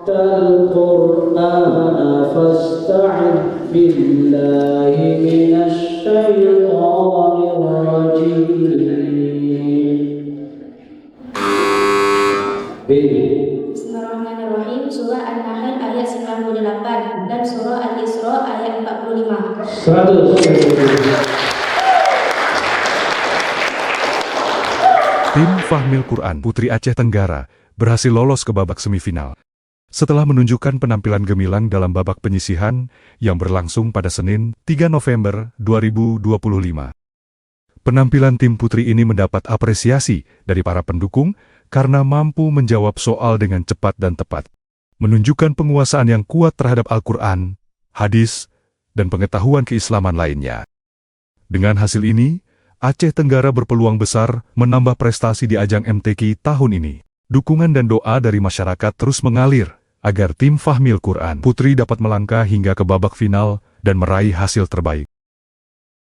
القرآن فاستعذ بالله من الشيطان الرجيم. Bismillahirrahmanirrahim. Surah An-Nahl ayat 98 dan surah Al-Isra ayat 45. 100. Tim Fahmil Quran Putri Aceh Tenggara berhasil lolos ke babak semifinal setelah menunjukkan penampilan gemilang dalam babak penyisihan yang berlangsung pada Senin, 3 November 2025. Penampilan tim putri ini mendapat apresiasi dari para pendukung karena mampu menjawab soal dengan cepat dan tepat, menunjukkan penguasaan yang kuat terhadap Al-Quran, hadis, dan pengetahuan keislaman lainnya. Dengan hasil ini, Aceh Tenggara berpeluang besar menambah prestasi di ajang MTQ tahun ini. Dukungan dan doa dari masyarakat terus mengalir agar tim Fahmil Quran Putri dapat melangkah hingga ke babak final dan meraih hasil terbaik.